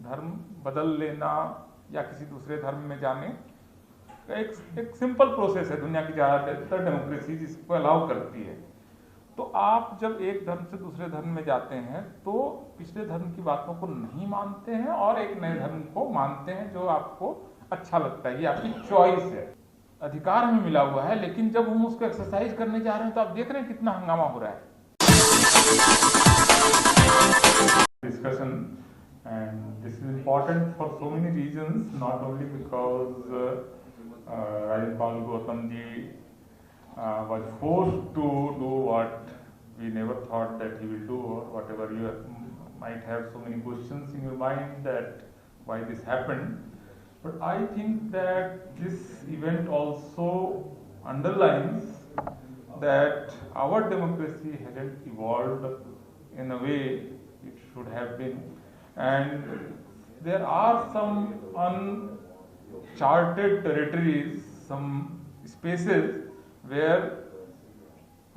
धर्म बदल लेना या किसी दूसरे धर्म में जाने का एक सिंपल प्रोसेस है दुनिया की ज़्यादातर डेमोक्रेसी जिसको अलाउ करती है। तो आप जब एक धर्म से दूसरे धर्म में जाते हैं तो पिछले धर्म की बातों को नहीं मानते हैं और एक नए धर्म को मानते हैं जो आपको अच्छा लगता है, ये आपकी चॉइस है, अधिकार हमें मिला हुआ है। लेकिन जब हम उसको एक्सरसाइज करने जा रहे हैं तो आप देख रहे हैं कितना हंगामा हो रहा है। Discussion and this is important for so many reasons, not only because Rajan Gautam ji was forced to do what we never thought that he will do, or whatever you might have so many questions in your mind that why this happened. But I think that this event also underlines that our democracy hasn't evolved in a way it should have been, and there are some uncharted territories, some spaces where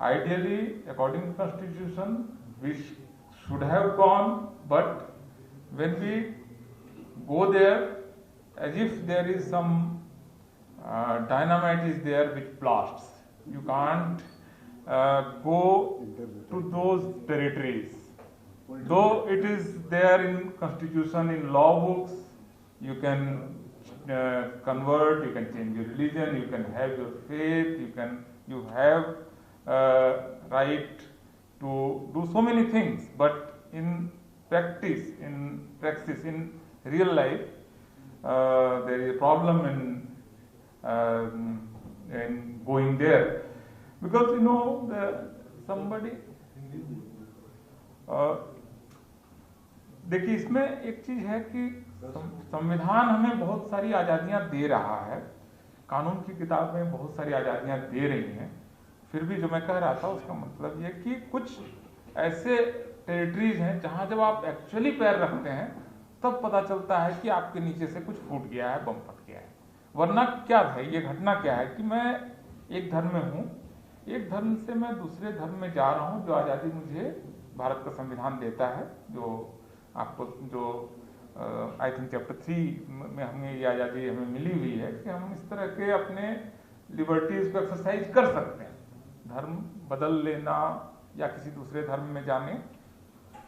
ideally according to constitution we should have gone, but when we go there as if there is some dynamite is there which blasts, you can't go to those territories. Though it is there in constitution, in law books, you can convert, you can change your religion, you can have your faith, you have right to do so many things, but in praxis, in real life, there is a problem in going there, because you know somebody देखिए इसमें एक चीज है कि संविधान हमें बहुत सारी आज़ादियां दे रहा है, कानून की किताबें बहुत सारी आज़ादियां दे रही हैं, फिर भी जो मैं कह रहा था उसका मतलब ये कि कुछ ऐसे टेरिटरीज हैं जहां जब आप एक्चुअली पैर रखते हैं तब पता चलता है कि आपके नीचे से कुछ फूट गया है, बम फट गया है। वरना क्या है, ये घटना क्या है कि मैं एक धर्म में हूँ, एक धर्म से मैं दूसरे धर्म में जा रहा हूँ, जो आज़ादी मुझे भारत का संविधान देता है, जो आपको जो आई थिंक चैप्टर 3 में हमें ये आज़ादी हमें मिली हुई है कि हम इस तरह के अपने लिबर्टीज को एक्सरसाइज कर सकते हैं। धर्म बदल लेना या किसी दूसरे धर्म में जाने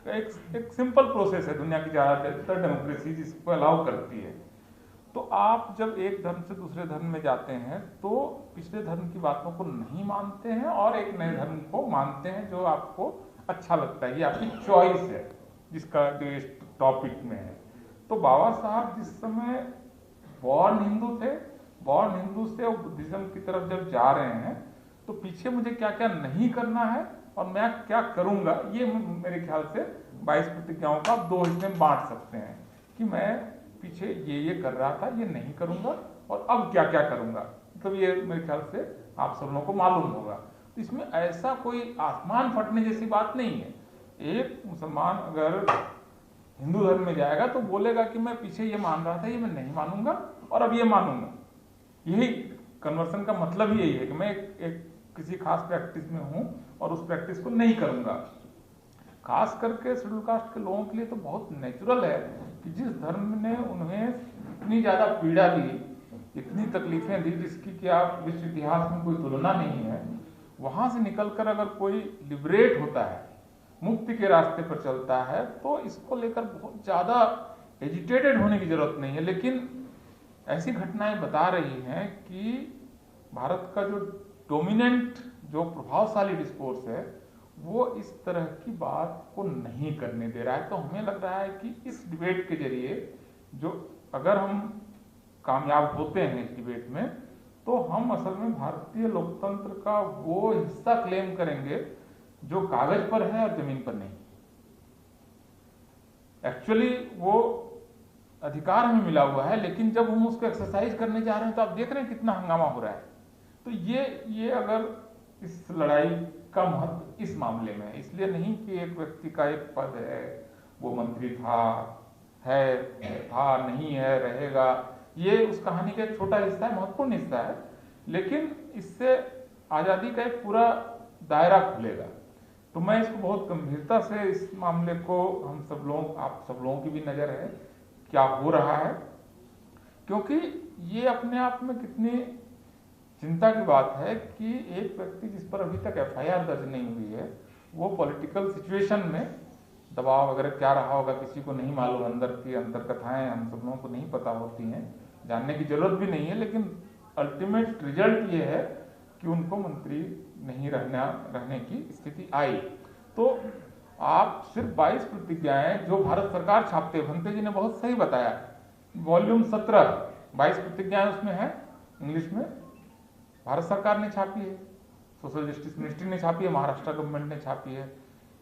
का एक सिंपल प्रोसेस है दुनिया की ज़्यादातर डेमोक्रेसी जिसको अलाउ करती है। तो आप जब एक धर्म से दूसरे धर्म में जाते हैं तो पिछले धर्म की बातों को नहीं मानते हैं और एक नए धर्म को मानते हैं जो आपको अच्छा लगता है, ये आपकी चॉइस है, जिसका जो इस टॉपिक में है। तो बाबा साहब जिस समय बॉर्न हिंदू थे, बॉर्न हिंदू से वो बुद्धिज्म की तरफ जब जा रहे हैं तो पीछे मुझे क्या क्या नहीं करना है और मैं क्या करूंगा, ये मेरे ख्याल से 22 प्रतिज्ञाओं का 2 हिस्से में बांट सकते हैं कि मैं पीछे ये कर रहा था, ये नहीं करूंगा और अब क्या क्या करूंगा। मतलब ये मेरे ख्याल से आप सब लोगों को मालूम होगा। तो इसमें ऐसा कोई आसमान फटने जैसी बात नहीं है। एक मुसलमान अगर हिंदू धर्म में जाएगा तो बोलेगा कि मैं पीछे ये मान रहा था, ये मैं नहीं मानूंगा और अब ये मानूंगा। यही कन्वर्सन का मतलब ही यही है कि मैं एक किसी खास प्रैक्टिस में हूं और उस प्रैक्टिस को नहीं करूंगा। खास करके शेड्यूल कास्ट के लोगों के लिए तो बहुत नेचुरल है कि जिस धर्म ने उन्हें इतनी ज्यादा पीड़ा दी, इतनी तकलीफें दी जिसकी कि आप विश्व इतिहास में कोई तुलना नहीं है, वहां से निकलकर अगर कोई लिबरेट होता है, मुक्ति के रास्ते पर चलता है, तो इसको लेकर बहुत ज्यादा एजिटेटेड होने की जरूरत नहीं है। लेकिन ऐसी घटनाएं बता रही हैं कि भारत का जो डोमिनेंट, जो प्रभावशाली डिस्कोर्स है, वो इस तरह की बात को नहीं करने दे रहा है। तो हमें लग रहा है कि इस डिबेट के जरिए जो अगर हम कामयाब होते हैं इस डिबेट में, तो हम असल में भारतीय लोकतंत्र का वो हिस्सा क्लेम करेंगे जो कागज पर है और जमीन पर नहीं। एक्चुअली वो अधिकार हमें मिला हुआ है, लेकिन जब हम उसको एक्सरसाइज करने जा रहे हैं तो आप देख रहे हैं कितना हंगामा हो रहा है। तो ये अगर इस लड़ाई का महत्व इस मामले में है, इसलिए नहीं कि एक व्यक्ति का एक पद है, वो मंत्री था, नहीं है, रहेगा, ये उस कहानी का एक छोटा हिस्सा है, महत्वपूर्ण हिस्सा है, लेकिन इससे आजादी का एक पूरा दायरा खुलेगा। तो मैं इसको बहुत गंभीरता से, इस मामले को हम सब लोग, आप सब लोगों की भी नजर है क्या हो रहा है, क्योंकि ये अपने आप में कितनी चिंता की बात है कि एक व्यक्ति जिस पर अभी तक एफआईआर दर्ज नहीं हुई है, वो पॉलिटिकल सिचुएशन में दबाव वगैरह क्या रहा होगा किसी को नहीं मालूम, अंदर की अंतर कथाएं हम सब लोगों को नहीं पता होती हैं, जानने की जरूरत भी नहीं है, लेकिन अल्टीमेट रिजल्ट ये है कि उनको मंत्री नहीं रहने की स्थिति आई। तो आप सिर्फ 22 प्रतिज्ञाएं जो भारत सरकार छापते, भंते जी ने बहुत सही बताया, वॉल्यूम 17 22 प्रतिज्ञाएं उसमें है, इंग्लिश में भारत सरकार ने छापी है, सोशल जस्टिस मिनिस्ट्री ने छापी है, महाराष्ट्र गवर्नमेंट ने छापी है।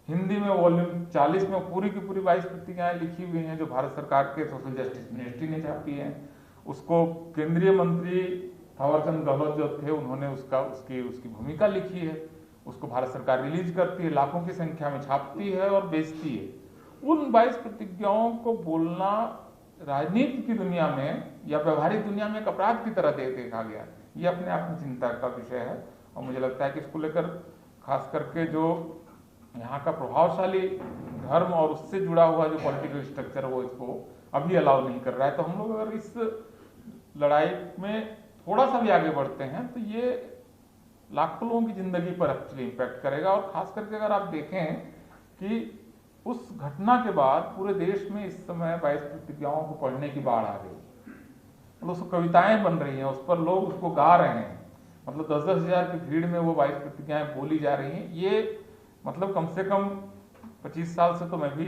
हिंदी में वॉल्यूम 40 में पूरी की पूरी 22 प्रतिज्ञाएं लिखी हुई हैं जो भारत सरकार के सोशल जस्टिस मिनिस्ट्री ने छापी है। उसको केंद्रीय मंत्री थावरचंद गहलोत जो थे उन्होंने उसकी भूमिका लिखी है, उसको भारत सरकार रिलीज करती है, लाखों की संख्या में छापती है और बेचती है। उन 22 प्रतिज्ञाओं को बोलना राजनीति की दुनिया में या व्यवहारिक दुनिया में एक अपराध की तरह देखा गया, ये अपने आप में चिंता का विषय है। और मुझे लगता है कि इसको लेकर खास करके जो यहाँ का प्रभावशाली धर्म और उससे जुड़ा हुआ जो पॉलिटिकल स्ट्रक्चर है वो इसको अभी अलाउ नहीं कर रहा है। तो हम लोग अगर इस लड़ाई में थोड़ा सा भी आगे बढ़ते हैं तो ये लाखों लोगों की जिंदगी पर एक्चुअली इम्पैक्ट करेगा। और खास करके अगर आप देखें कि उस घटना के बाद पूरे देश में इस समय 22 प्रतिज्ञाओं को पढ़ने की बाढ़ आ गई, मतलब उसको कविताएं बन रही हैं, उस पर लोग उसको गा रहे हैं, मतलब 10-10 हजार की भीड़ में वो 22 प्रतिज्ञाएं बोली जा रही हैं। ये मतलब कम से कम 25 साल से तो मैं भी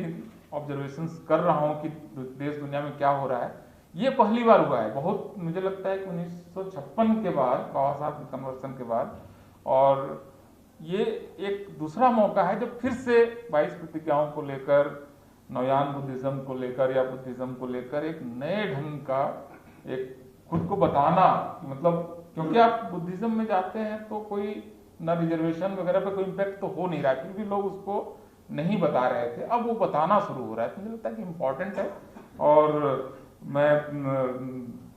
ऑब्जर्वेशंस कर रहा हूं कि देश दुनिया में क्या हो रहा है, ये पहली बार हुआ है। बहुत मुझे लगता है कि 1956 के बाद, बाबा साहब के कन्वर्सन के बाद, और ये एक दूसरा मौका है जब फिर से 22 प्रतिज्ञाओं को लेकर, नवयान बुद्धिज्म को लेकर या बुद्धिज्म को लेकर एक नए ढंग का एक खुद को बताना, मतलब क्योंकि आप बुद्धिज्म में जाते हैं तो कोई न रिजर्वेशन वगैरह पे कोई इम्पैक्ट तो हो नहीं रहा, क्योंकि लोग उसको नहीं बता रहे थे, अब वो बताना शुरू हो रहा है। तो मुझे लगता है कि इम्पोर्टेंट है। और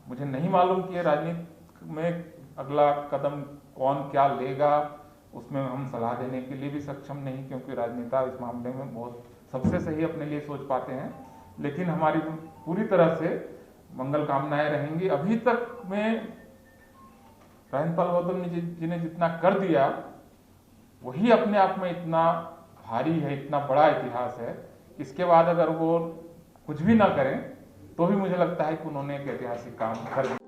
मुझे नहीं मालूम कि राजनीति में अगला कदम कौन क्या लेगा, उसमें हम सलाह देने के लिए भी सक्षम नहीं, क्योंकि राजनेता इस मामले में बहुत सबसे सही अपने लिए सोच पाते हैं। लेकिन हमारी पूरी तरह से मंगल कामनाएं रहेंगी। अभी तक में राजेंद्र पाल गौतम जी ने जितना कर दिया वही अपने आप में इतना भारी है, इतना बड़ा इतिहास है। इसके बाद अगर वो कुछ भी ना करें तो भी मुझे लगता है कि उन्होंने एक ऐतिहासिक काम कर दिया।